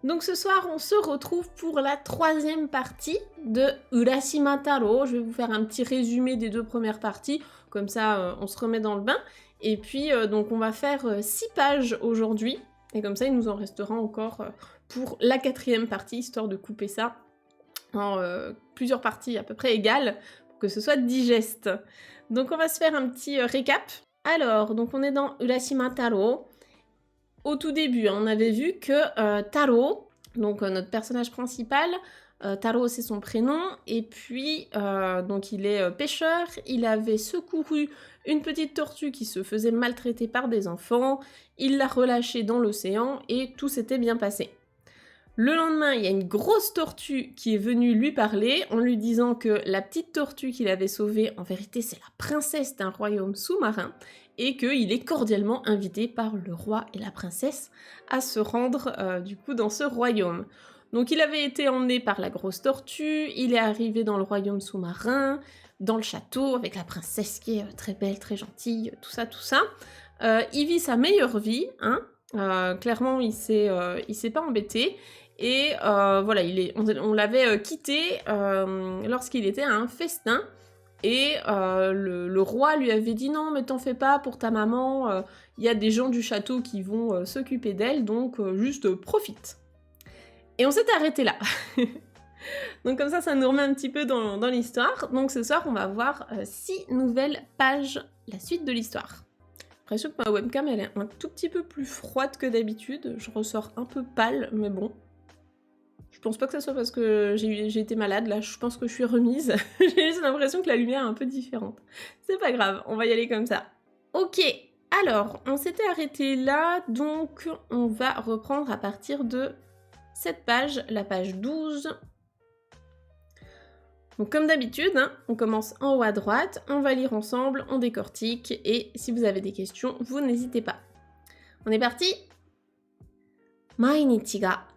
Donc ce soir, on se retrouve pour la 3e partie de Urashima Taro. Je vais vous faire un petit résumé des 2 premières parties, comme ça on se remet dans le bain. Et puis donc on va faire 6 pages aujourd'hui, et comme ça il nous en restera encore pour la 4e partie, histoire de couper ça en plusieurs parties à peu près égales, pour que ce soit digeste. Donc on va se faire un petit récap. Alors, donc on est dans Urashima Taro. Au tout début, on avait vu que Taro, donc notre personnage principal, Taro c'est son prénom, et puis donc il est pêcheur, il avait secouru une petite tortue qui se faisait maltraiter par des enfants, il l'a relâchée dans l'océan et tout s'était bien passé. Le lendemain, il y a une grosse tortue qui est venue lui parler en lui disant que la petite tortue qu'il avait sauvée, en vérité, c'est la princesse d'un royaume sous-marin et qu'il est cordialement invité par le roi et la princesse à se rendre du coup dans ce royaume. Donc il avait été emmené par la grosse tortue, il est arrivé dans le royaume sous-marin, dans le château avec la princesse qui est très belle, très gentille, tout ça, tout ça. Il vit sa meilleure vie, hein. Clairement il s'est pas embêté. Et voilà, on l'avait quitté lorsqu'il était à un festin. Et le roi lui avait dit « Non, mais t'en fais pas pour ta maman, il y a des gens du château qui vont s'occuper d'elle, donc juste profite. » Et on s'est arrêté là. Donc comme ça nous remet un petit peu dans l'histoire. Donc ce soir, on va voir 6 nouvelles pages, la suite de l'histoire. J'ai l'impression que ma webcam, elle est un tout petit peu plus froide que d'habitude. Je ressors un peu pâle, mais bon. Je pense pas que ça soit parce que j'ai été malade, là je pense que je suis remise. J'ai juste l'impression que la lumière est un peu différente. C'est pas grave, on va y aller comme ça. Ok, alors, on s'était arrêté là, donc on va reprendre à partir de cette page, la page 12. Donc comme d'habitude, hein, on commence en haut à droite, on va lire ensemble, on décortique, et si vous avez des questions, vous n'hésitez pas. On est parti? Mainichi ga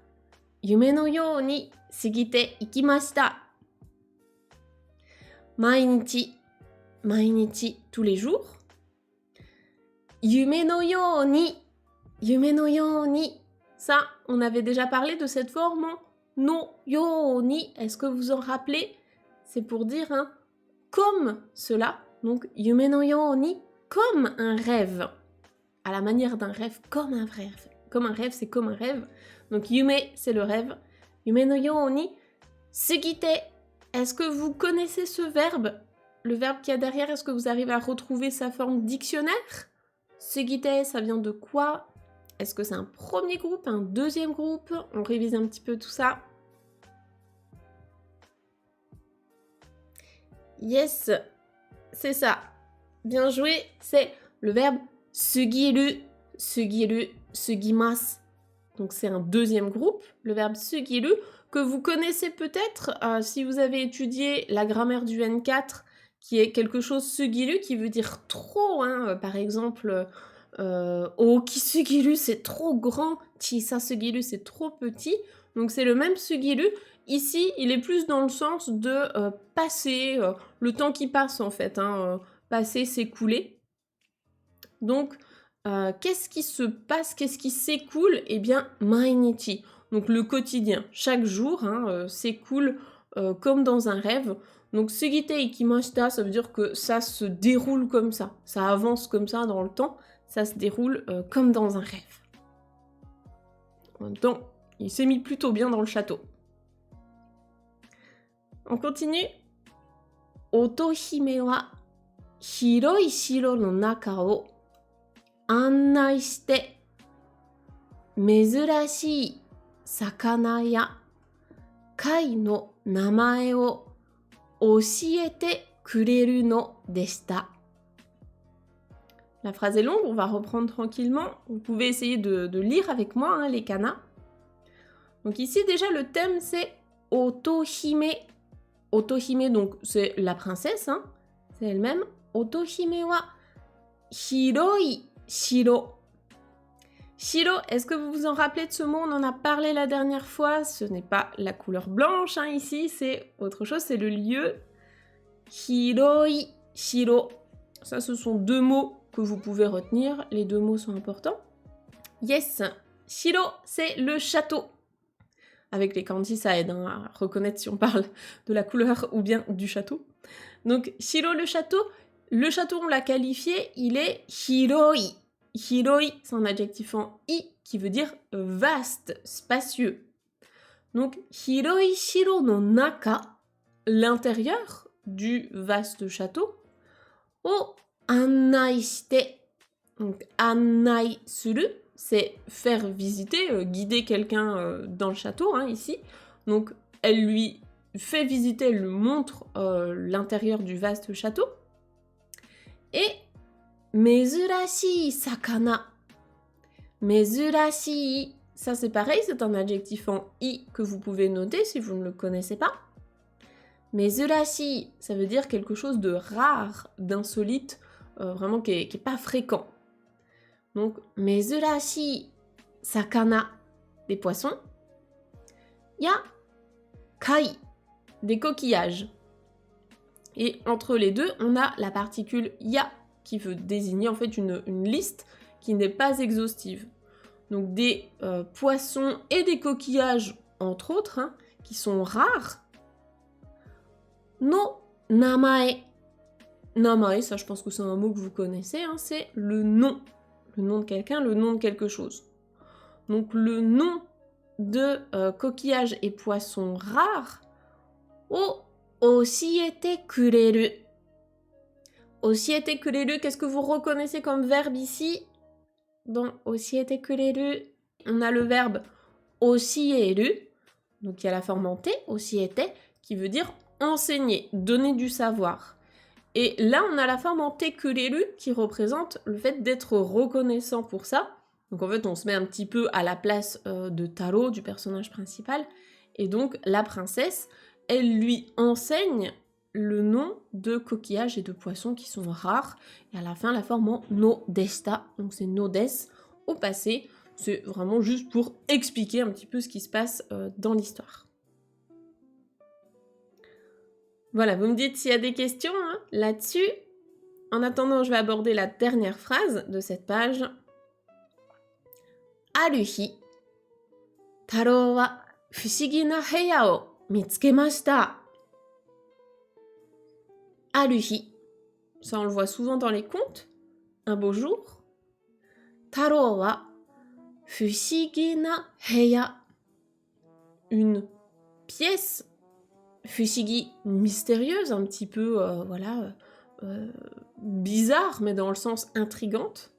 夢のように過ぎていきました。毎日、毎日、tous les jours. 夢のように、夢のように. Ça, on avait déjà parlé de cette forme. No yo ni. Est-ce que vous en rappelez? C'est pour dire hein, comme cela. Donc, yume no yo ni, comme un rêve. À la manière d'un rêve, comme un rêve. Comme un rêve, c'est comme un rêve. Donc yume, c'est le rêve. Yume no yo ni sugite. Est-ce que vous connaissez ce verbe? Le verbe qu'il y a derrière, est-ce que vous arrivez à retrouver sa forme dictionnaire? Sugite, ça vient de quoi? Est-ce que c'est un premier groupe, un deuxième groupe? On révise un petit peu tout ça. Yes, c'est ça. Bien joué, c'est le verbe sugiru, sugiru, sugimasu. Donc c'est un deuxième groupe, le verbe sugiru, que vous connaissez peut-être si vous avez étudié la grammaire du N4, qui est quelque chose sugiru, qui veut dire trop, hein, par exemple, oki sugiru, c'est trop grand, chisa sugiru, c'est trop petit, donc c'est le même sugiru. Ici, il est plus dans le sens de passer, le temps qui passe en fait, hein, passer, s'écouler. Donc, qu'est-ce qui se passe, qu'est-ce qui s'écoule? Eh bien, mainichi, donc le quotidien, chaque jour, hein, s'écoule comme dans un rêve. Donc, sugite ikimashita, ça veut dire que ça se déroule comme ça avance comme ça dans le temps, ça se déroule comme dans un rêve. En même temps, il s'est mis plutôt bien dans le château. On continue. Otohime wa hiroi shiro no naka o 案内して珍しい魚や貝の名前を教えてくれるのでした。La phrase est longue, on va reprendre tranquillement. Vous pouvez essayer de lire avec moi hein, les kanas. Donc ici déjà le thème c'est Otohime. Otohime donc c'est la princesse, hein, c'est elle-même. Otohime wa hiroi shiro. Shiro, est-ce que vous vous en rappelez de ce mot? On en a parlé la dernière fois. Ce n'est pas la couleur blanche hein, ici, c'est autre chose, c'est le lieu. Hiroi shiro. Ça, ce sont 2 mots que vous pouvez retenir. Les 2 mots sont importants. Yes, shiro, c'est le château. avec les kanji, ça aide hein, à reconnaître si on parle de la couleur ou bien du château. Donc, shiro, le château, on l'a qualifié, il est hiroi. Hiroi, c'est un adjectif en i qui veut dire vaste, spacieux. Donc, hiroi shiro no naka, l'intérieur du vaste château, o annai shite. Donc, annai suru, c'est faire visiter, guider quelqu'un dans le château, hein, ici. Donc, elle lui fait visiter, elle lui montre l'intérieur du vaste château. Et mezurashii sakana. Mezurashii, ça c'est pareil, c'est un adjectif en i que vous pouvez noter si vous ne le connaissez pas. Mezurashii, ça veut dire quelque chose de rare, d'insolite, vraiment qui est pas fréquent. Donc, mezurashii sakana, des poissons. Ya kai, des coquillages. Et entre les deux, on a la particule ya qui veut désigner en fait une liste qui n'est pas exhaustive. Donc des poissons et des coquillages, entre autres, hein, qui sont rares. No namae. Namae, ça je pense que c'est un mot que vous connaissez, hein, c'est le nom. Le nom de quelqu'un, le nom de quelque chose. Donc le nom de coquillages et poissons rares o oshiete kureru. Oshiete kureru, qu'est-ce que vous reconnaissez comme verbe ici? Dans oshiete kureru, on a le verbe oshieru, donc il y a la forme en T, oshiete, qui veut dire enseigner, donner du savoir. Et là, on a la forme en T kureru qui représente le fait d'être reconnaissant pour ça. Donc en fait, on se met un petit peu à la place de Taro, du personnage principal. Et donc, la princesse, elle lui enseigne le nom de coquillages et de poissons qui sont rares. Et à la fin, la forme en no desta, donc c'est no des au passé. C'est vraiment juste pour expliquer un petit peu ce qui se passe dans l'histoire. Voilà, vous me dites s'il y a des questions hein, là-dessus. En attendant, je vais aborder la dernière phrase de cette page. Aruhi, Taro wa fushigi na heya o mitsukemashita. Aruhi, ça on le voit souvent dans les contes. Un beau jour. Taro wa fushigi na heya. Une pièce fushigi, mystérieuse, un petit peu, bizarre, mais dans le sens intrigante.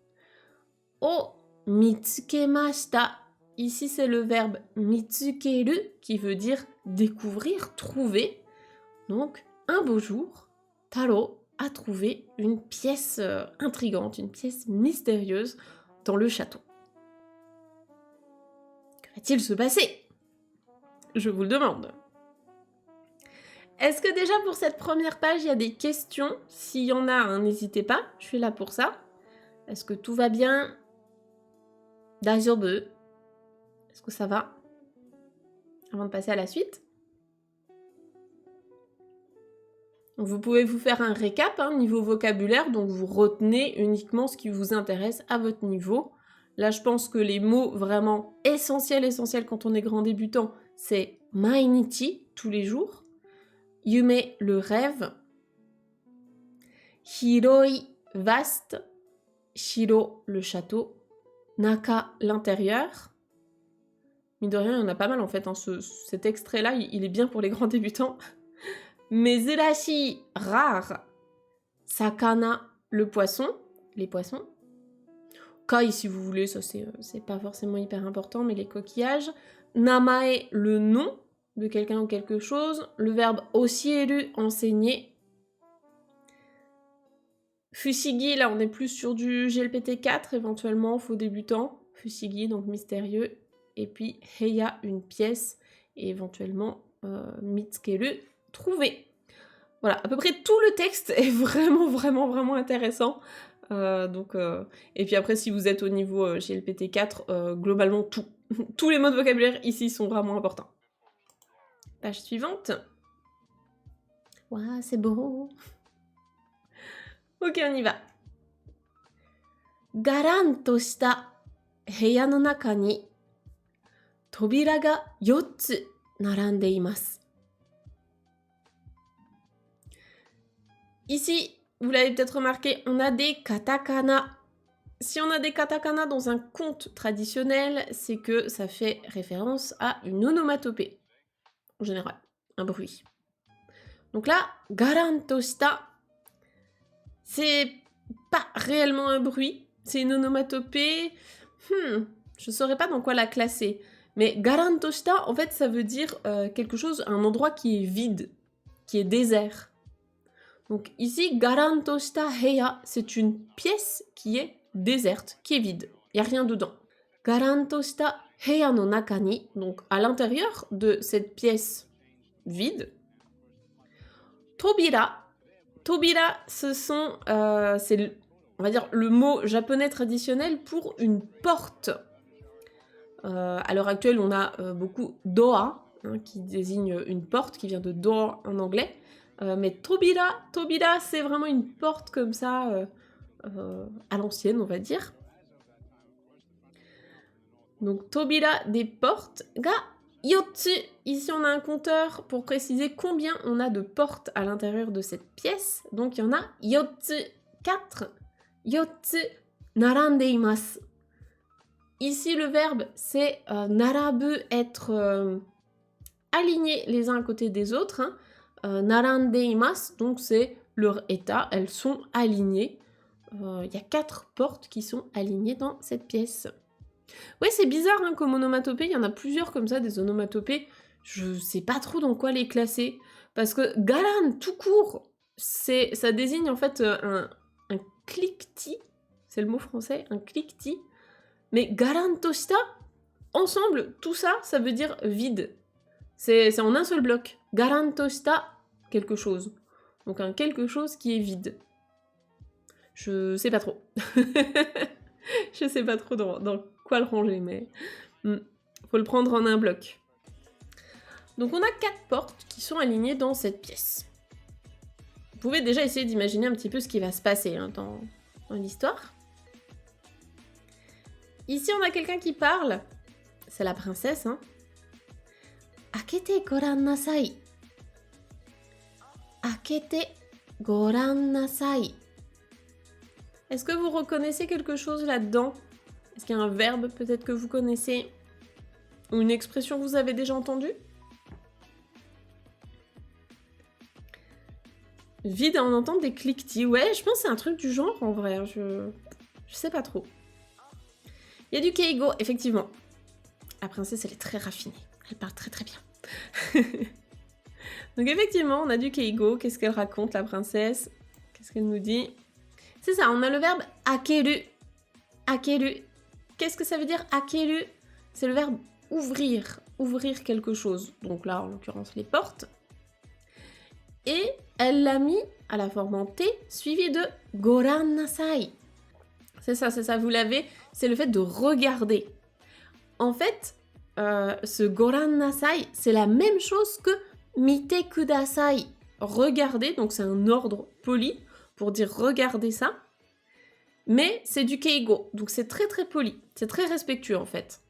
O mitsukemashita. Ici, c'est le verbe mitsukeru qui veut dire découvrir, trouver. Donc, un beau jour, Taro a trouvé une pièce intrigante, une pièce mystérieuse dans le château. Que va-t-il se passer? Je vous le demande. Est-ce que déjà pour cette première page, il y a des questions? S'il y en a, hein, n'hésitez pas, je suis là pour ça. Est-ce que tout va bien? Daijoubu? Est-ce que ça va? Avant de passer à la suite. Donc vous pouvez vous faire un récap, hein, niveau vocabulaire, donc vous retenez uniquement ce qui vous intéresse à votre niveau. Là, je pense que les mots vraiment essentiels quand on est grand débutant, c'est mainichi, tous les jours. Yume, le rêve. Hiroi, vaste. Shiro, le château. Naka, l'intérieur. Mine de rien, il y en a pas mal en fait. Hein. Cet extrait-là, il est bien pour les grands débutants. Mezurashi, rare. Sakana, le poisson. Les poissons. Kai, si vous voulez, ça c'est pas forcément hyper important, mais les coquillages. Namae, le nom de quelqu'un ou quelque chose. Le verbe oshieru, enseigner. Fushigi, là on est plus sur du GLPT4 éventuellement, faux débutant. Fushigi, donc mystérieux. Et puis heya, une pièce. Et éventuellement mitsukeru, trouver. Voilà, à peu près tout le texte est vraiment intéressant. Et puis après, si vous êtes au niveau GLPT4, globalement tous les mots de vocabulaire ici sont vraiment importants. Page suivante. Waouh, c'est beau. Ok, on y va. Garan to shita heya no naka ni 扉が4つ並んでいます。Ici, vous l'avez peut-être remarqué, on a des katakana. Si on a des katakana dans un conte traditionnel, c'est que ça fait référence à une onomatopée, en général, un bruit. Donc là, garanto shita, c'est pas réellement un bruit, c'est une onomatopée. Je saurais pas dans quoi la classer. Mais garanto shita, en fait, ça veut dire quelque chose, un endroit qui est vide, qui est désert. Donc ici, garanto shita heya, c'est une pièce qui est déserte, qui est vide. Il n'y a rien dedans. Garanto shita heya no naka ni, donc à l'intérieur de cette pièce vide. Tobira. Tobira, c'est on va dire le mot japonais traditionnel pour une porte. À l'heure actuelle, on a beaucoup doa, qui désigne une porte, qui vient de door en anglais. Mais Tobira, c'est vraiment une porte comme ça, à l'ancienne, on va dire. Donc, Tobira, des portes. Ga yotsu. Ici, on a un compteur pour préciser combien on a de portes à l'intérieur de cette pièce. Donc, il y en a yotsu, 4. Yotsu, narande imasu. Ici, le verbe, c'est narabu, être alignés les uns à côté des autres. Narande imasu, donc c'est leur état, elles sont alignées. Il y a 4 portes qui sont alignées dans cette pièce. Ouais, c'est bizarre comme onomatopée, il y en a plusieurs comme ça, des onomatopées. Je sais pas trop dans quoi les classer. Parce que garan, tout court, ça désigne en fait un cliquetis. C'est le mot français, un cliquetis. Mais garan toshita, ensemble, tout ça, ça veut dire vide. C'est en un seul bloc. Garan toshita, quelque chose. Donc un quelque chose qui est vide. Je sais pas trop. Je sais pas trop dans quoi le ranger, mais faut le prendre en un bloc. Donc on a 4 portes qui sont alignées dans cette pièce. Vous pouvez déjà essayer d'imaginer un petit peu ce qui va se passer dans l'histoire. Ici on a quelqu'un qui parle. C'est la princesse. Akete goran nasai. Akete goran nasai. Est-ce que vous reconnaissez quelque chose là-dedans? Est-ce qu'il y a un verbe peut-être que vous connaissez? Ou une expression que vous avez déjà entendue? Vide, on entend des cliquetis. Ouais, je pense que c'est un truc du genre en vrai. Je sais pas trop. Il y a du keigo, effectivement. La princesse, elle est très raffinée. Elle parle très très bien. Donc effectivement, on a du keigo. Qu'est-ce qu'elle raconte, la princesse? Qu'est-ce qu'elle nous dit? C'est ça, on a le verbe akeru. Akeru. Qu'est-ce que ça veut dire akeru? C'est le verbe ouvrir. Ouvrir quelque chose. Donc là, en l'occurrence, les portes. Et elle l'a mis à la forme en T, suivi de goran nasai. C'est ça, vous l'avez. C'est le fait de regarder. En fait, ce goran nasai, c'est la même chose que mite kudasai. Regarder, donc c'est un ordre poli pour dire regardez ça. Mais c'est du keigo, donc c'est très très poli. C'est très respectueux en fait.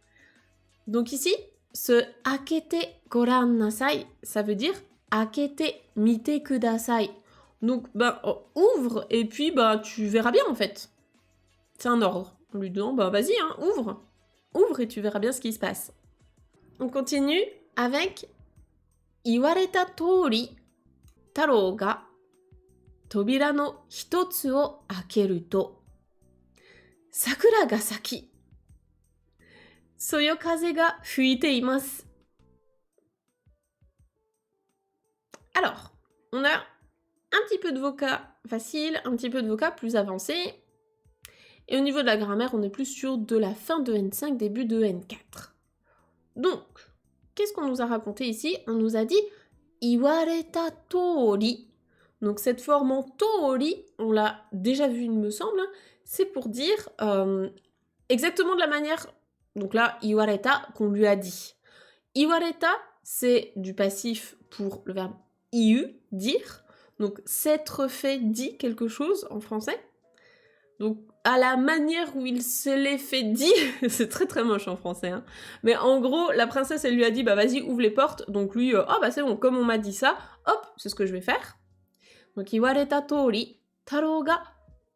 Donc ici, ce akete goran nasai, ça veut dire akete mite kudasai. Donc, ouvre et puis tu verras bien en fait. C'est un ordre. On lui dit, vas-y, ouvre. Ouvre et tu verras bien ce qui se passe. On continue avec Iwareta tori, Taro ga tobira no hitotsu o akeru to sakura ga saki, soyokaze ga fuite imasu. Alors, on a un petit peu de vocab facile, un petit peu de vocab plus avancé. Et au niveau de la grammaire, on est plus sur de la fin de N5, début de N4. Donc, qu'est-ce qu'on nous a raconté ici? On nous a dit Iwareta tori. Donc cette forme en tori, on l'a déjà vu, il me semble, c'est pour dire exactement de la manière, donc là, iwareta, qu'on lui a dit. Iwareta, c'est du passif pour le verbe iu, dire. Donc s'être fait dit quelque chose en français. Donc à la manière où il se l'est fait dit, c'est très très moche en français, hein. Mais en gros, la princesse, elle lui a dit, bah vas-y, ouvre les portes. Donc lui, oh bah c'est bon, comme on m'a dit ça, hop, c'est ce que je vais faire. Donc, iwareta tori, Taro ga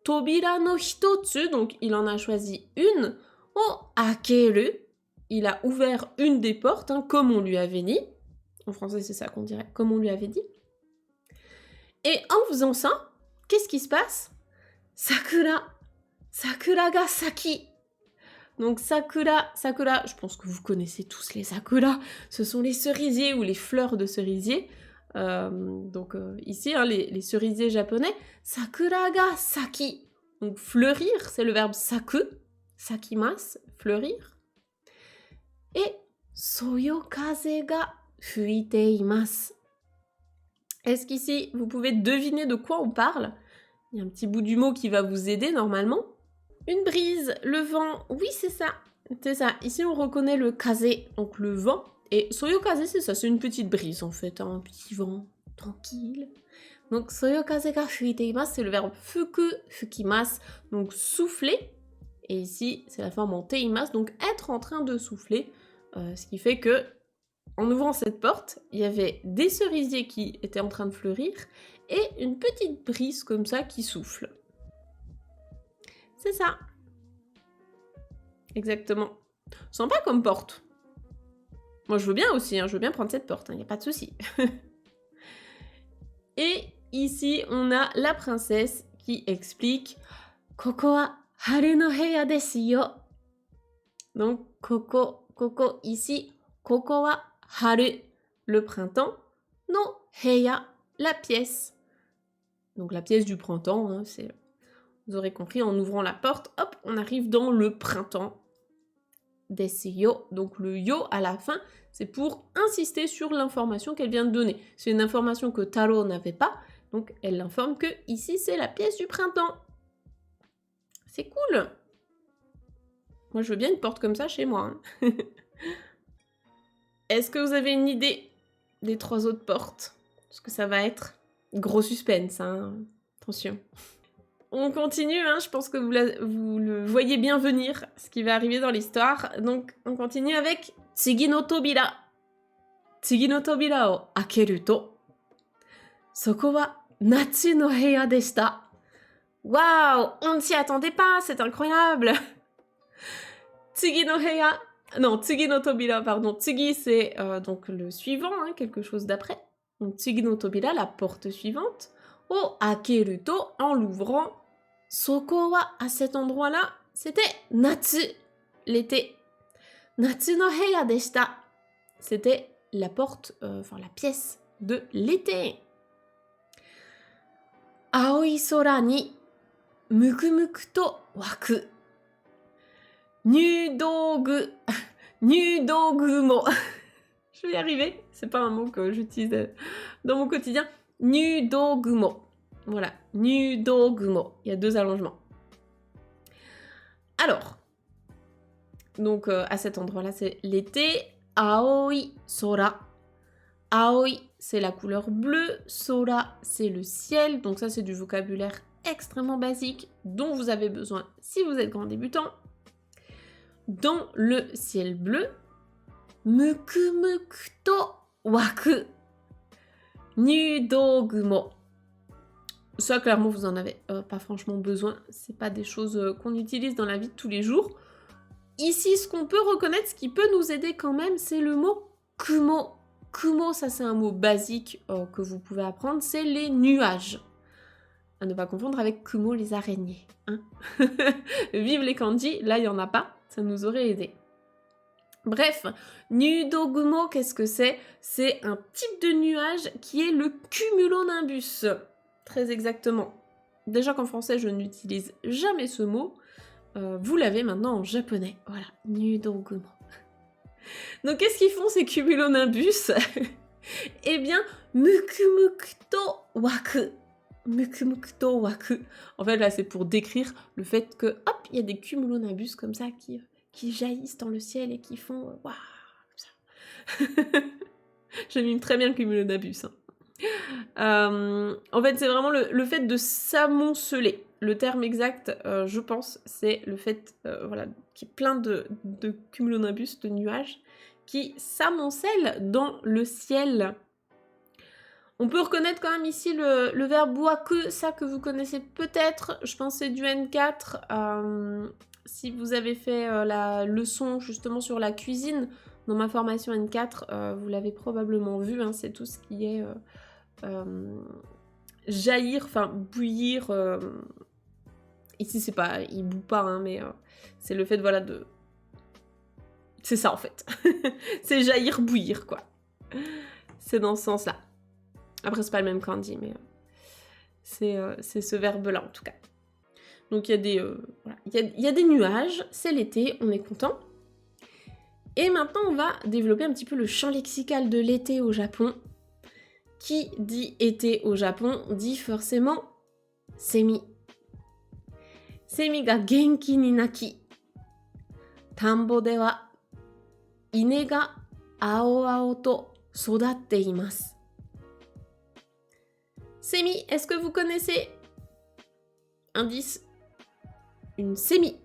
tobira no hitotsu, donc il en a choisi une, o akeru, il a ouvert une des portes, hein, comme on lui avait dit. En français, c'est ça qu'on dirait, comme on lui avait dit. Et en faisant ça, qu'est-ce qui se passe? Sakura ga saki. Donc sakura, je pense que vous connaissez tous les sakura, ce sont les cerisiers ou les fleurs de cerisier. Ici, hein, les cerisiers japonais, sakura ga saki. Donc fleurir, c'est le verbe saku, sakimasu, fleurir. Et soyokaze ga fuite imasu. Est-ce qu'ici, vous pouvez deviner de quoi on parle? Il y a un petit bout du mot qui va vous aider normalement. Une brise, le vent, oui c'est ça. C'est ça, ici on reconnaît le kaze, donc le vent. Et soyokaze c'est ça, c'est une petite brise en fait, un petit vent tranquille. Donc soyokaze ga fuite imasu, c'est le verbe fuku, fukimasu, donc souffler. Et ici c'est la forme en teimasu, donc être en train de souffler. Ce qui fait que, en ouvrant cette porte, il y avait des cerisiers qui étaient en train de fleurir et une petite brise comme ça qui souffle. C'est ça. Exactement. Sympa comme porte. Moi, je veux bien aussi, hein, je veux bien prendre cette porte, il n'y a pas de souci. Et ici, on a la princesse qui explique « Koko wa haru no heya desu yo ». Donc, koko, ici, koko wa haru, le printemps, no heya, la pièce. Donc, la pièce du printemps, hein, c'est... Vous aurez compris, en ouvrant la porte, hop, on arrive dans le printemps. Desu yo, donc le yo à la fin, c'est pour insister sur l'information qu'elle vient de donner. C'est une information que Taro n'avait pas, donc elle l'informe que ici c'est la pièce du printemps. C'est cool. Moi je veux bien une porte comme ça chez moi. Hein. Est-ce que vous avez une idée des 3 autres portes? Ce que ça va être? Gros suspense, hein. Attention. On continue, hein, je pense que vous le voyez bien venir, ce qui va arriver dans l'histoire. Donc, on continue avec Tsugi no tobira. Tsugi no tobira o akeru to, soko wa natsu no heya deshita. Waouh, on ne s'y attendait pas, c'est incroyable. Tsugi no heya... Non, Tsugi no tobira, pardon. Tsugi, c'est donc le suivant, hein, quelque chose d'après. Donc, Tsugi no tobira, la porte suivante. O akeru to, en l'ouvrant. Soko wa, à cet endroit-là, c'était natsu, l'été. Natsu no heya deshita. C'était la porte, la pièce de l'été. Aoi sora ni mukumuku to waku. Nudogu. Nudogumo. Je vais y arriver, c'est pas un mot que j'utilise dans mon quotidien. Nudogumo. Voilà, nudogumo. Il y a 2 allongements. Alors, donc à cet endroit-là, c'est l'été. Aoi sora. Aoi, c'est la couleur bleue. Sora, c'est le ciel. Donc ça, c'est du vocabulaire extrêmement basique dont vous avez besoin si vous êtes grand débutant. Dans le ciel bleu, mukumuku to waku. Nudogumo. Ça, clairement, vous en avez pas franchement besoin. C'est pas des choses qu'on utilise dans la vie de tous les jours. Ici, ce qu'on peut reconnaître, ce qui peut nous aider quand même, c'est le mot kumo. Kumo, ça c'est un mot basique que vous pouvez apprendre, c'est les nuages. À ne pas confondre avec kumo, les araignées. Hein. Vive les kanji, là il n'y en a pas, ça nous aurait aidé. Bref, nudogumo, qu'est-ce que c'est? C'est un type de nuage qui est le cumulonimbus. Très exactement. Déjà qu'en français, je n'utilise jamais ce mot. Vous l'avez maintenant en japonais. Voilà, nudogumo. Donc, qu'est-ce qu'ils font ces cumulonimbus? Eh bien, mukumuku to waku. Mukumuku to waku. En fait, là, c'est pour décrire le fait que, hop, il y a des cumulonimbus comme ça qui jaillissent dans le ciel et qui font waouh, comme ça. Je mime très bien le cumulonimbus. Hein. En fait, c'est vraiment le fait de s'amonceler. le terme exact, je pense, c'est le fait voilà, qu'il y ait plein de cumulonimbus, de nuages, qui s'amoncellent dans le ciel. On peut reconnaître quand même ici le verbe waku, ça que vous connaissez peut-être, je pense que c'est du N4. Si vous avez fait la leçon justement sur la cuisine dans ma formation N4, vous l'avez probablement vu, hein, c'est tout ce qui est jaillir, enfin bouillir. Ici c'est pas, il bout pas, hein, mais c'est le fait voilà de... C'est ça en fait. C'est jaillir, bouillir quoi. C'est dans ce sens-là. Après c'est pas le même kanji, mais c'est ce verbe-là en tout cas. Donc il y a des voilà. Il y a des nuages, c'est l'été, on est content. Et maintenant on va développer un petit peu le champ lexical de l'été au Japon. Qui dit été au Japon dit forcément semi. Semi ga genki ni naki. Tambo de wa ine ga ao ao to sodatte imasu. Sémi, est-ce que vous connaissez? Indice, une sémi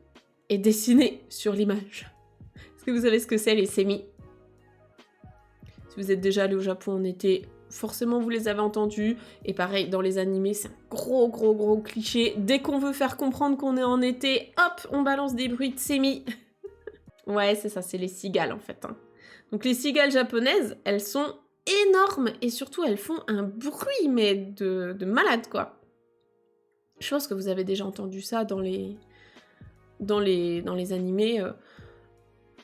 est dessinée sur l'image. Est-ce que vous savez ce que c'est les sémis? Si vous êtes déjà allé au Japon en été, forcément vous les avez entendus. Et pareil, dans les animés, c'est un gros cliché. Dès qu'on veut faire comprendre qu'on est en été, hop, on balance des bruits de sémi. Ouais, c'est ça, c'est les cigales en fait. Hein. Donc les cigales japonaises, elles sont énormes et surtout elles font un bruit mais de malade quoi. Je pense que vous avez déjà entendu ça dans les animés.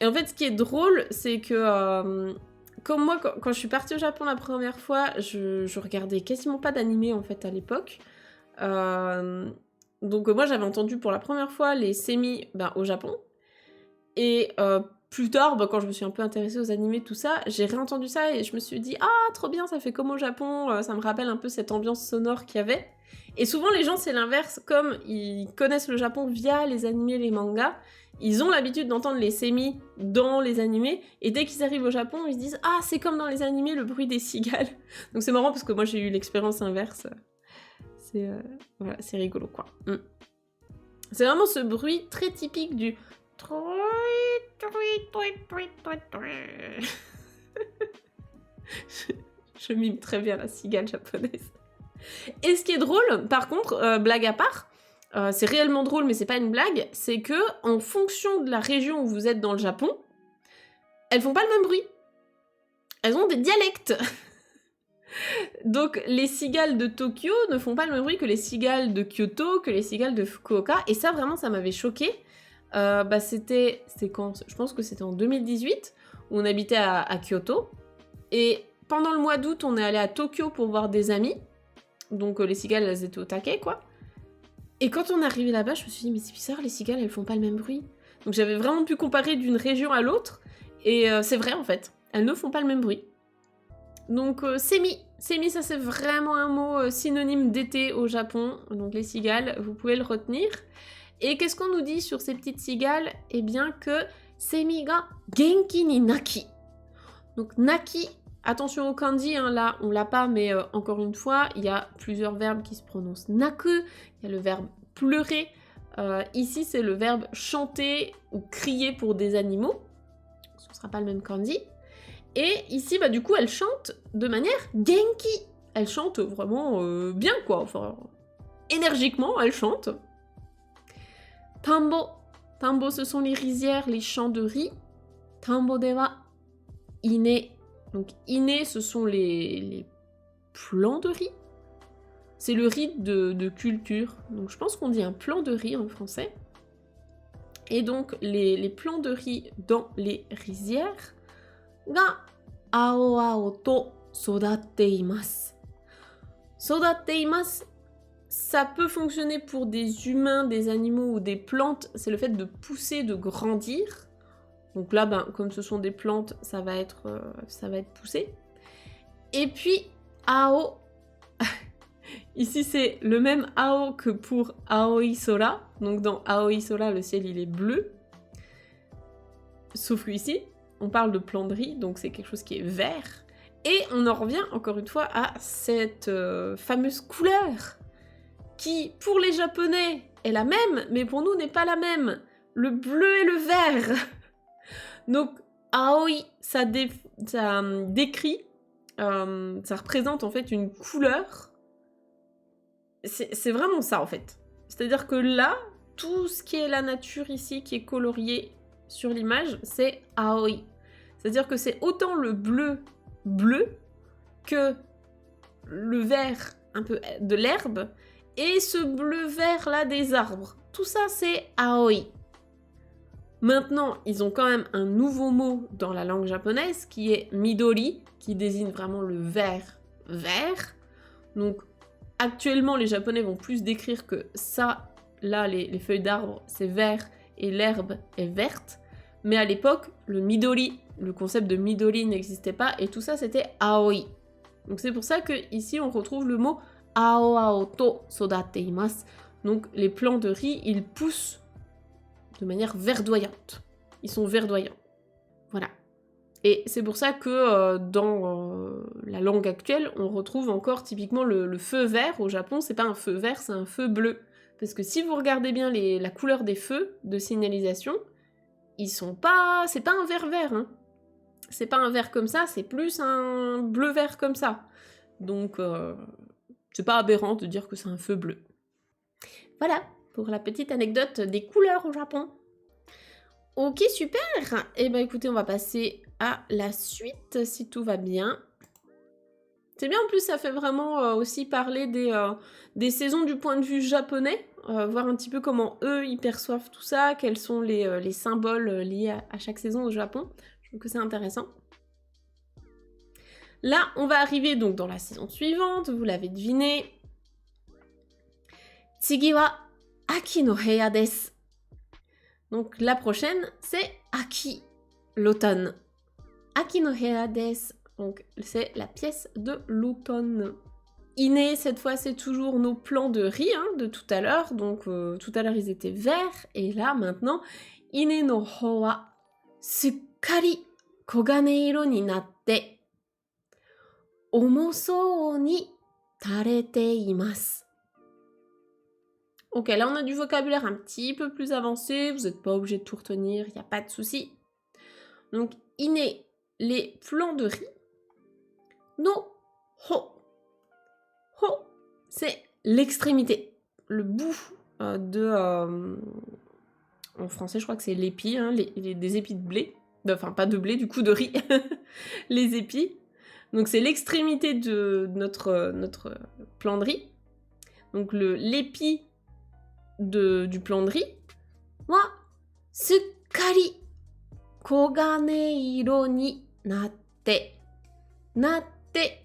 Et en fait ce qui est drôle c'est que comme moi quand je suis partie au Japon la première fois, je regardais quasiment pas d'animés en fait à l'époque. Donc moi j'avais entendu pour la première fois les sémis au Japon. Et plus tard, quand je me suis un peu intéressée aux animés, tout ça, j'ai réentendu ça et je me suis dit « Ah, trop bien, ça fait comme au Japon, ça me rappelle un peu cette ambiance sonore qu'il y avait. » Et souvent, les gens, c'est l'inverse, comme ils connaissent le Japon via les animés, les mangas, ils ont l'habitude d'entendre les sémis dans les animés, et dès qu'ils arrivent au Japon, ils se disent « Ah, c'est comme dans les animés, le bruit des cigales. » Donc c'est marrant parce que moi, j'ai eu l'expérience inverse. Voilà, c'est rigolo, quoi. C'est vraiment ce bruit très typique du... Je mime très bien la cigale japonaise. Et ce qui est drôle, par contre, blague à part, c'est réellement drôle mais c'est pas une blague, c'est que en fonction de la région où vous êtes dans le Japon, elles font pas le même bruit. Elles ont des dialectes. Donc les cigales de Tokyo ne font pas le même bruit que les cigales de Kyoto, que les cigales de Fukuoka, et ça vraiment ça m'avait choquée. C'était quand? Je pense que c'était en 2018 où on habitait à Kyoto et pendant le mois d'août on est allé à Tokyo pour voir des amis, donc les cigales elles étaient au taquet quoi, et quand on est arrivé là-bas je me suis dit mais c'est bizarre, les cigales elles font pas le même bruit, donc j'avais vraiment pu comparer d'une région à l'autre et c'est vrai en fait, elles ne font pas le même bruit. Donc semi ça c'est vraiment un mot synonyme d'été au Japon, donc les cigales vous pouvez le retenir. Et qu'est-ce qu'on nous dit sur ces petites cigales? Eh bien que semi ga genki ni naki. Donc naki, attention au kanji, hein, là on l'a pas, mais encore une fois, il y a plusieurs verbes qui se prononcent naku, il y a le verbe pleurer, ici c'est le verbe chanter ou crier pour des animaux, ce ne sera pas le même kanji. Et ici, du coup, elle chante de manière genki. Elle chante vraiment bien quoi, enfin énergiquement elle chante. Tambo. Tambo, ce sont les rizières, les champs de riz. Tambo de wa ine. Donc, ine, ce sont les plants de riz. C'est le riz de culture. Donc, je pense qu'on dit un plant de riz en français. Et donc, les plants de riz dans les rizières. Ga ao ao to sodatte imasu. Sodatte imasu. Ça peut fonctionner pour des humains, des animaux ou des plantes, c'est le fait de pousser, de grandir. Donc là, comme ce sont des plantes, ça va être poussé. Et puis, ao, ici c'est le même ao que pour aoi sora. Donc dans aoi sora, le ciel il est bleu. Sauf qu'ici, on parle de plant de riz, donc c'est quelque chose qui est vert. Et on en revient encore une fois à cette fameuse couleur qui, pour les Japonais, est la même, mais pour nous n'est pas la même. Le bleu et le vert. Donc, aoi, ça décrit, ça représente en fait une couleur. C'est vraiment ça en fait. C'est-à-dire que là, tout ce qui est la nature ici, qui est colorié sur l'image, c'est aoi. C'est-à-dire que c'est autant le bleu que le vert un peu de l'herbe et ce bleu vert là des arbres. Tout ça c'est aoi. Maintenant, ils ont quand même un nouveau mot dans la langue japonaise qui est midori, qui désigne vraiment le vert. Donc actuellement, les Japonais vont plus décrire que ça, là, les feuilles d'arbre, c'est vert et l'herbe est verte. Mais à l'époque, le midori, le concept de midori n'existait pas et tout ça, c'était aoi. Donc c'est pour ça que ici on retrouve le mot ao ao to sodateimasu. Donc les plants de riz, ils poussent de manière verdoyante. Ils sont verdoyants. Voilà. Et c'est pour ça que dans la langue actuelle, on retrouve encore typiquement le feu vert. Au Japon, c'est pas un feu vert, c'est un feu bleu. Parce que si vous regardez bien la couleur des feux de signalisation, ils sont pas... c'est pas un vert, hein. C'est pas un vert comme ça, c'est plus un bleu-vert comme ça. Donc, c'est pas aberrant de dire que c'est un feu bleu. Voilà, pour la petite anecdote des couleurs au Japon. Ok, super. Et ben écoutez, on va passer à la suite, si tout va bien. C'est bien, en plus, ça fait vraiment aussi parler des saisons du point de vue japonais, voir un petit peu comment eux, ils perçoivent tout ça, quels sont les symboles liés à chaque saison au Japon. Je trouve que c'est intéressant. Là, on va arriver donc dans la saison suivante, vous l'avez deviné. Tsugi wa aki no heya desu. Donc la prochaine, c'est Aki, l'automne. Aki no heya desu. Donc c'est la pièce de l'automne. Ine, cette fois, c'est toujours nos plants de riz hein, de tout à l'heure. Donc tout à l'heure, ils étaient verts. Et là, maintenant, Ine no ho wa sukkari kogane iro ni natte omosou ni tarete imasu. Ok, là on a du vocabulaire un petit peu plus avancé, vous n'êtes pas obligé de tout retenir, il n'y a pas de souci. Donc, ine, les plants de riz. No ho. Ho, c'est l'extrémité, le bout en français, je crois que c'est l'épi, hein, des épis de blé. Enfin, pas de blé, du coup, de riz. Les épis. Donc, c'est l'extrémité de notre plant de riz. Donc, l'épi du plant de riz. Wa sukkari kogane iro ni natte. Natte,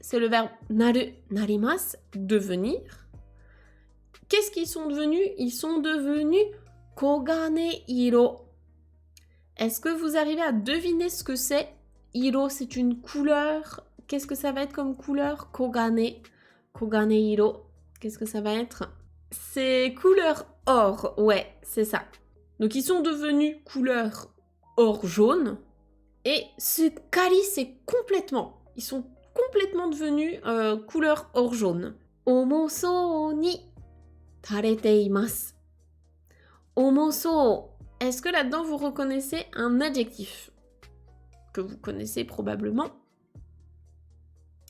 c'est le verbe naru, narimasu, devenir. Qu'est-ce qu'ils sont devenus? Ils sont devenus kogane iro. Est-ce que vous arrivez à deviner ce que c'est? Iro, c'est une couleur. Qu'est-ce que ça va être comme couleur? Kogane. Kogane iro. Qu'est-ce que ça va être? C'est couleur or, ouais, c'est ça. Donc ils sont devenus couleur or jaune. Et sukkari, c'est complètement. Ils sont complètement devenus couleur or jaune. Omosou ni tarete imasu. Omosou. Est-ce que là-dedans vous reconnaissez un adjectif que vous connaissez probablement?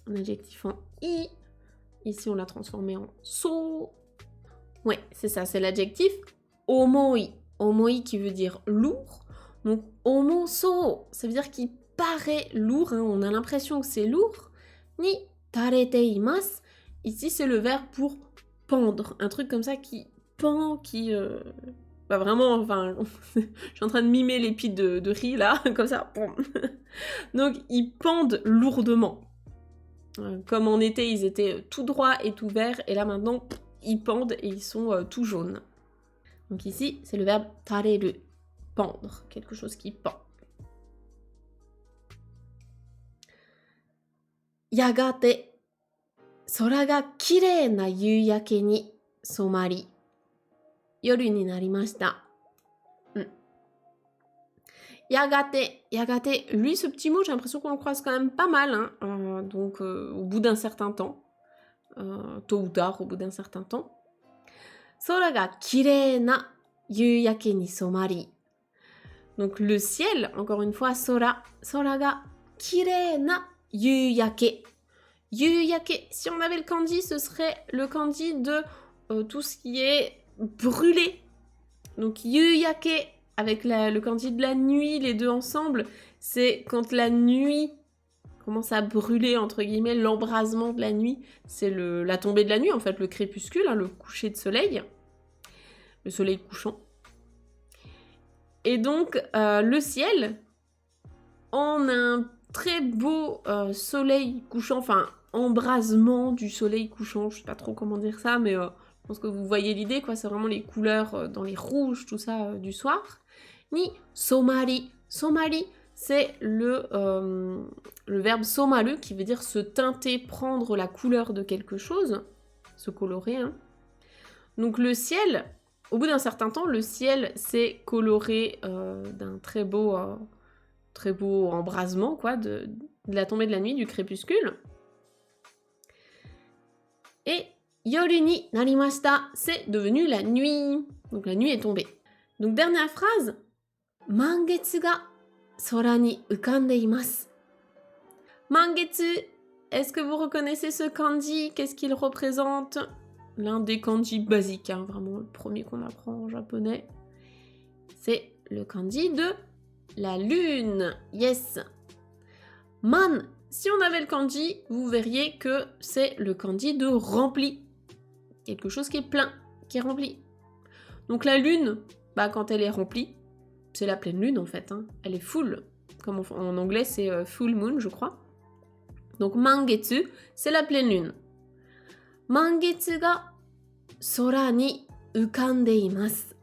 Un adjectif en i. Ici on l'a transformé en so. Ouais, c'est ça, c'est l'adjectif omoi. Omoi qui veut dire lourd. Donc omosou, ça veut dire qu'il paraît lourd, hein, on a l'impression que c'est lourd. Ni tarete imasu. Ici c'est le verbe pour pendre, un truc comme ça qui pend, qui... Bah vraiment, enfin, je suis en train de mimer l'épi de riz là, comme ça. Donc ils pendent lourdement. Comme en été, ils étaient tout droits et tout verts, et là maintenant, ils pendent et ils sont tout jaunes. Donc ici, c'est le verbe tareru, pendre, quelque chose qui pend. Yagate, sora ga kirei na yuyake ni somari, yoru ni narimashita. Yagate, lui, ce petit mot, j'ai l'impression qu'on le croise quand même pas mal, hein, donc au bout d'un certain temps, tôt ou tard, au bout d'un certain temps. 空が綺麗な夕焼けに染まり. Donc le ciel, encore une fois, 空が綺麗な夕焼け. Yuyake, si on avait le kanji, ce serait le kanji de tout ce qui est brûlé. Donc yuyake, avec le kanji de la nuit, les deux ensemble, c'est quand la nuit commence à brûler, entre guillemets, l'embrasement de la nuit. C'est la tombée de la nuit, en fait, le crépuscule, hein, le coucher de soleil. Le soleil couchant. Et donc, le ciel, en un très beau soleil couchant, enfin, embrasement du soleil couchant, je sais pas trop comment dire ça, mais je pense que vous voyez l'idée, quoi, c'est vraiment les couleurs dans les rouges, tout ça, du soir. Ni somari. Somari, c'est le verbe somaru, qui veut dire se teinter, prendre la couleur de quelque chose, se colorer, hein. Donc le ciel, au bout d'un certain temps, le ciel s'est coloré d'un très beau embrasement, quoi, de la tombée de la nuit, du crépuscule. Et yoru ni narimashita, c'est devenu la nuit. Donc la nuit est tombée. Donc dernière phrase. Mangetsu ga sora ni ukande imasu. Mangetsu, est-ce que vous reconnaissez ce kanji? Qu'est-ce qu'il représente? L'un des kanji basiques, hein, vraiment le premier qu'on apprend en japonais. C'est le kanji de la lune. Yes. Man. Si on avait le kanji, vous verriez que c'est le kanji de rempli. Quelque chose qui est plein, qui est rempli. Donc la lune, bah, quand elle est remplie, c'est la pleine lune en fait, hein. Elle est full. Comme en anglais, c'est full moon, je crois. Donc mangetsu, c'est la pleine lune. Mangetsu ga sora ni ukande imasu.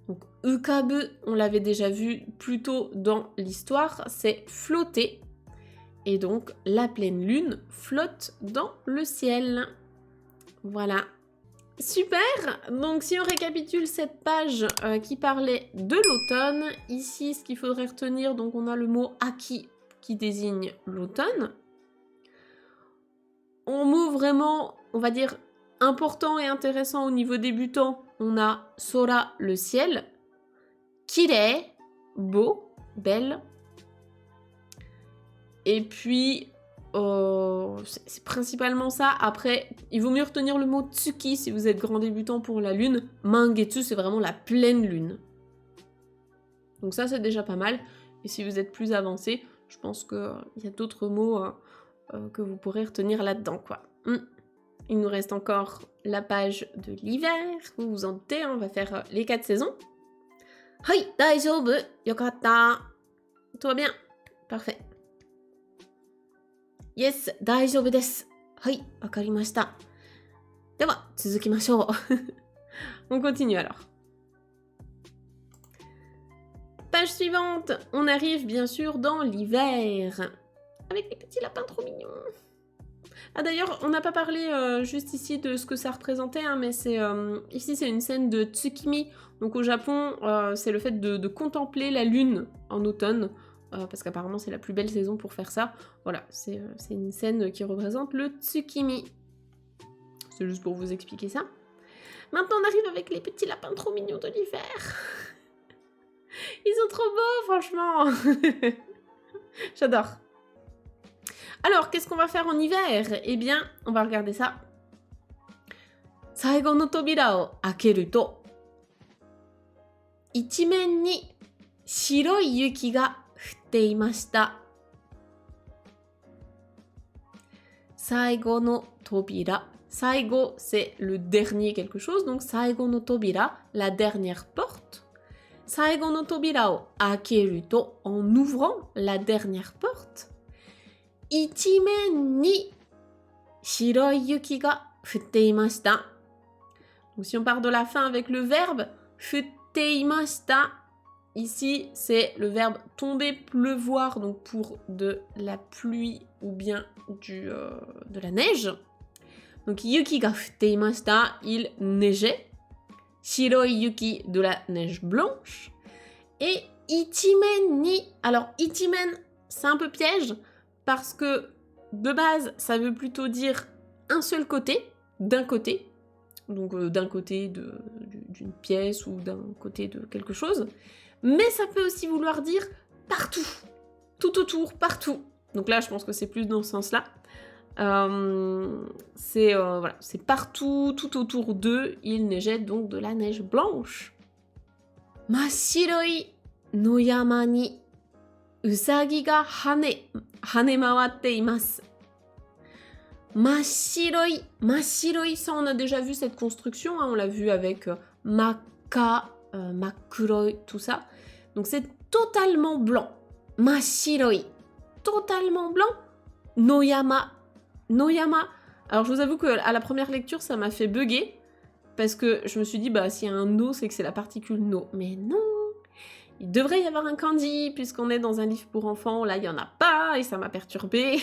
Donc ukabu, on l'avait déjà vu plus tôt dans l'histoire, c'est flotter. Et donc, la pleine lune flotte dans le ciel. Voilà. Super. Donc, si on récapitule cette page qui parlait de l'automne, ici, ce qu'il faudrait retenir, donc on a le mot aki qui désigne l'automne. En mot vraiment, on va dire, important et intéressant au niveau débutant, on a sora, le ciel. Kirei, beau, belle. Et puis, c'est principalement ça. Après, il vaut mieux retenir le mot tsuki si vous êtes grand débutant pour la lune. Mangetsu, c'est vraiment la pleine lune. Donc ça, c'est déjà pas mal. Et si vous êtes plus avancé, je pense qu'il y a d'autres mots que vous pourrez retenir là-dedans, quoi. Il nous reste encore la page de l'hiver. Vous vous en doutez, hein, on va faire les 4 saisons. Hai, daijoubu, yokatta. Tout va bien? Parfait. Yes, 大丈夫です。はい、わかりました。では、続きましょう。On continue alors. Page suivante, on arrive bien sûr dans l'hiver. Avec les petits lapins trop mignons. Ah d'ailleurs, on n'a pas parlé juste ici de ce que ça représentait, hein, mais ici c'est une scène de tsukimi. Donc au Japon, c'est le fait de contempler la lune en automne. Parce qu'apparemment c'est la plus belle saison pour faire ça. Voilà, c'est une scène qui représente le tsukimi. C'est juste pour vous expliquer ça. Maintenant on arrive avec les petits lapins trop mignons de l'hiver. Ils sont trop beaux, franchement. J'adore. Alors, qu'est-ce qu'on va faire en hiver? Eh bien, on va regarder ça. Saigo no tobira o akeru to, ichimen ni shiroi yuki ga futte imashita. Saigo no tobira. Saigo, c'est le dernier quelque chose, donc Saigo no tobira, la dernière porte. Saigo no tobira o akeru to, en ouvrant la dernière porte. Ichimen ni shiroi yuki ga futte imashita. Donc si on part de la fin avec le verbe futte imashita, ici c'est le verbe tomber, pleuvoir, donc pour de la pluie ou bien de la neige. Donc yuki ga futte imashita, il neigeait. Shiroi yuki, de la neige blanche. Et ichimen ni, alors ichimen c'est un peu piège parce que de base ça veut plutôt dire un seul côté, d'un côté. donc d'un côté d'une pièce ou d'un côté de quelque chose. Mais ça peut aussi vouloir dire partout, tout autour, partout. Donc là, je pense que c'est plus dans ce sens-là. Voilà, c'est partout, tout autour d'eux, il neigeait donc de la neige blanche. Mashiroi no yama ni usagi ga hanemawatte imasu. Mashiroi, mashiroi, ça on a déjà vu cette construction, hein, on l'a vu avec maka, makuroi, tout ça. Donc c'est totalement blanc. Mashiroi, totalement blanc. Noyama, noyama. Alors je vous avoue qu'à la première lecture, ça m'a fait bugger, parce que je me suis dit, bah s'il y a un no, c'est que c'est la particule no. Mais non, il devrait y avoir un kanji, puisqu'on est dans un livre pour enfants, là il y en a pas, et ça m'a perturbée.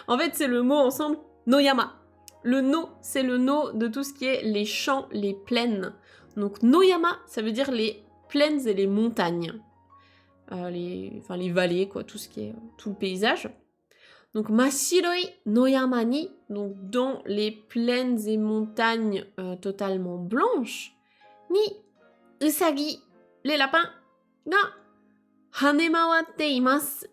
En fait, c'est le mot ensemble, noyama. Le no, c'est le no de tout ce qui est les champs, les plaines. Donc noyama, ça veut dire les plaines et les montagnes. Les vallées, quoi, tout ce qui est tout le paysage. Donc mashiroi noyama ni, donc dans les plaines et montagnes totalement blanches, ni usagi, les lapins, ga hanemawatte imasu,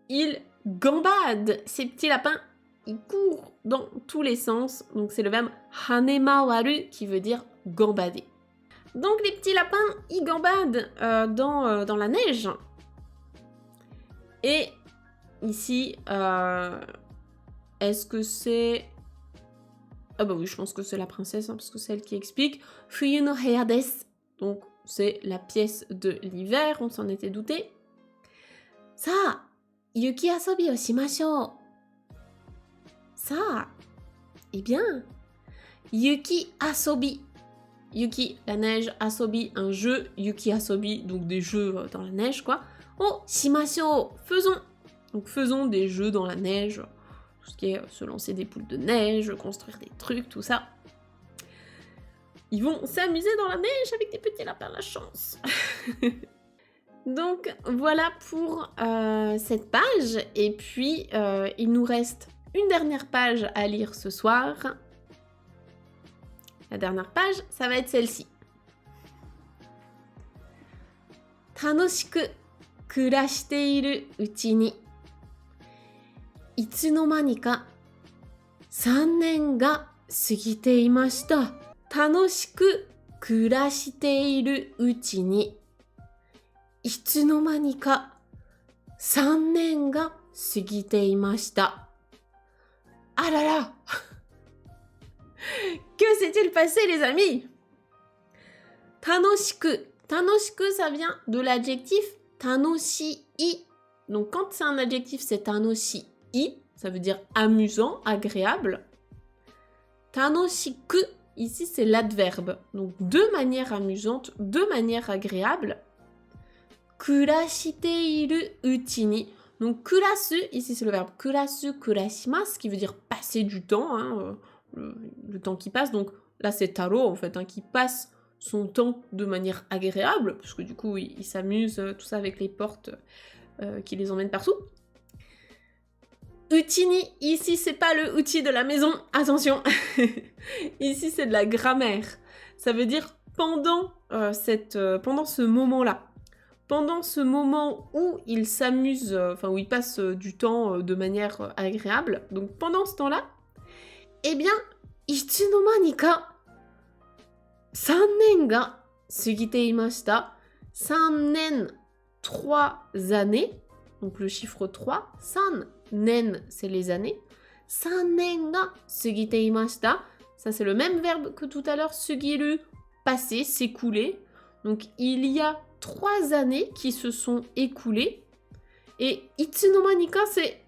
ils gambadent, ces petits lapins, ils courent dans tous les sens, donc c'est le verbe hanemawaru qui veut dire gambader. Donc les petits lapins, ils gambadent dans la neige. Et ici, est-ce que c'est... Ah bah oui, je pense que c'est la princesse, hein, parce que c'est elle qui explique. Fuyu no heya desu. Donc c'est la pièce de l'hiver, on s'en était douté. Sa, yuki asobi o shimashou. Sa, eh bien, yuki asobi. Yuki, la neige, asobi, un jeu. Yuki asobi, donc des jeux dans la neige, quoi. Oh, shimashou, faisons. Donc faisons des jeux dans la neige, tout ce qui est se lancer des boules de neige, construire des trucs, tout ça. Ils vont s'amuser dans la neige avec des petits lapins, la chance. Donc voilà pour cette page, et puis il nous reste une dernière page à lire ce soir. La dernière page, ça va être celle-ci. Tanoshiku kurashite iru uchi ni いつの間にか3年が過ぎていました。楽しく暮らしているうちにいつの間にか3年が過ぎていました。Ah là là Que s'est-il passé les amis? Tanoshiku. Tanoshiku, ça vient de l'adjectif tanoshii. Donc quand c'est un adjectif, c'est tanoshii. Ça veut dire amusant, agréable. Tanoshiku, ici c'est l'adverbe. Donc de manière amusante, de manière agréable. Kurashiteiru uchi ni. Donc kurasu, ici c'est le verbe kurasu, kurashimasu, qui veut dire passer du temps, hein, le temps qui passe. Donc là c'est Taro en fait, hein, qui passe son temps de manière agréable, parce que du coup il s'amuse, tout ça avec les portes qui les emmènent partout. Uchini, ici c'est pas le outil de la maison, attention. Ici c'est de la grammaire. Ça veut dire pendant ce moment-là. Pendant ce moment où il s'amuse, où il passe du temps de manière agréable, donc pendant ce temps-là, eh bien, Itsunomani ka 3年が過ぎていました。3年, 3 années, donc le chiffre 3, 3 nen, c'est les années. 3年が過ぎていました. Ça, c'est le même verbe que tout à l'heure, sugiru, passer, s'écouler. Donc, il y a 3 années qui se sont écoulées. Et Itsunomanika, c'est...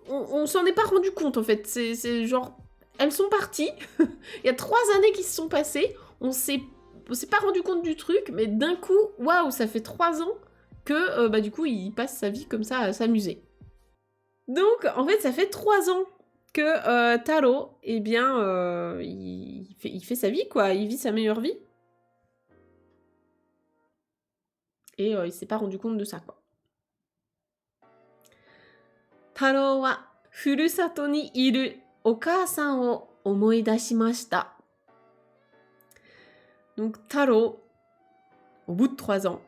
On s'en est pas rendu compte, en fait. C'est genre... Elles sont parties. Il y a 3 années qui se sont passées. On s'est pas rendu compte du truc, mais d'un coup, waouh, ça fait 3 ans que, du coup, il passe sa vie comme ça à s'amuser. Donc, en fait, ça fait 3 ans que Taro, eh bien, il fait sa vie, quoi. Il vit sa meilleure vie. Et il s'est pas rendu compte de ça, quoi. Taro wa furusato ni iru okasan o omoidashimashita. Donc Taro, au bout de 3 ans,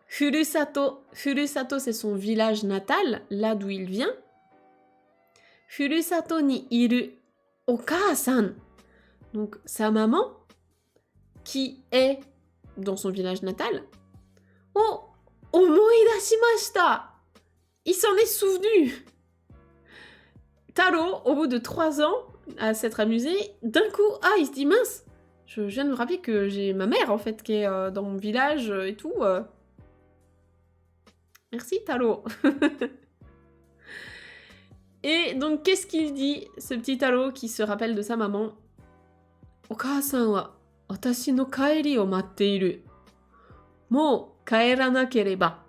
Furusato, Furusato c'est son village natal, là d'où il vient. Furusato ni iru Oka-san, donc sa maman, qui est dans son village natal. Oh, omoidashimashita, il s'en est souvenu. Taro, au bout de 3 ans, à s'être amusé, d'un coup, il se dit mince, je viens de me rappeler que j'ai ma mère en fait qui est dans mon village et tout. Merci Taro. Et donc qu'est-ce qu'il dit, ce petit Taro qui se rappelle de sa maman? Oka-san wa watashi no kaeri o matte iru. Mou kaeranakereba.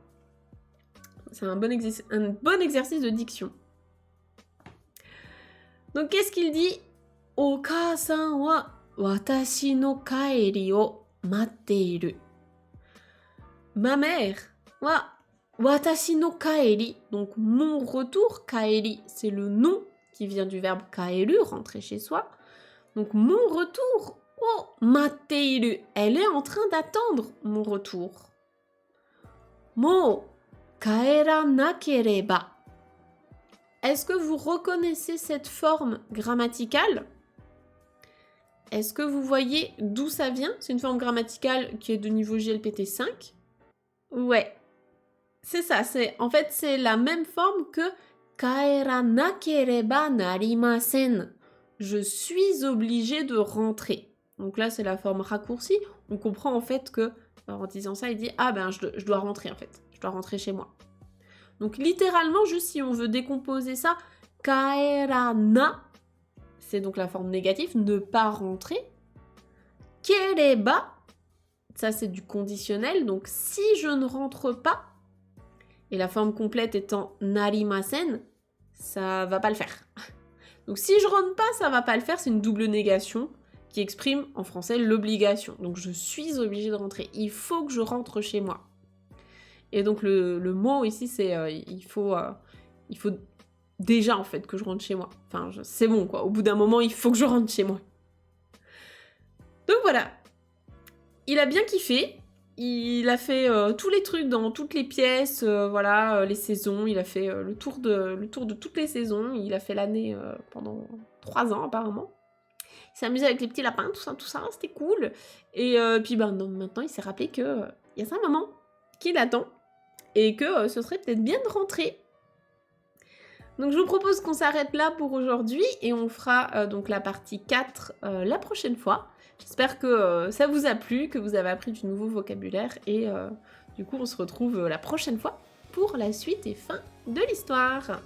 C'est un bon exercice de diction. Donc qu'est-ce qu'il dit? Oka-san wa watashi no kaeri o matte iru. Ma mère wa watashi no kaeri, donc mon retour, kaeri, c'est le nom qui vient du verbe kaeru, rentrer chez soi. Donc mon retour, matte iru, elle est en train d'attendre mon retour. Mou kaeranakereba. Est-ce que vous reconnaissez cette forme grammaticale? Est-ce que vous voyez d'où ça vient? C'est une forme grammaticale qui est de niveau JLPT 5. Ouais, c'est ça. En fait, c'est la même forme que kaeranakereba narimasen. Je suis obligée de rentrer. Donc là, c'est la forme raccourcie. On comprend en fait que, en disant ça, il dit je dois rentrer en fait. Je dois rentrer chez moi. Donc littéralement, juste si on veut décomposer ça, kaerana, c'est donc la forme négative, ne pas rentrer. Kereba, ça c'est du conditionnel, donc si je ne rentre pas, et la forme complète étant narimasen, ça va pas le faire. Donc si je rentre pas, ça va pas le faire, c'est une double négation qui exprime en français l'obligation. Donc je suis obligée de rentrer, il faut que je rentre chez moi. Et donc le mot ici c'est il faut déjà en fait que je rentre chez moi. Enfin c'est bon quoi, au bout d'un moment il faut que je rentre chez moi. Donc voilà, il a bien kiffé, il a fait tous les trucs dans toutes les pièces, les saisons, il a fait le tour de toutes les saisons, il a fait l'année pendant 3 ans apparemment. Il s'est amusé avec les petits lapins, tout ça, c'était cool. Et puis maintenant il s'est rappelé que y a sa maman qui l'attend. Et que ce serait peut-être bien de rentrer. Donc je vous propose qu'on s'arrête là pour aujourd'hui et on fera donc la partie 4 la prochaine fois. J'espère que ça vous a plu, que vous avez appris du nouveau vocabulaire et du coup on se retrouve la prochaine fois pour la suite et fin de l'histoire.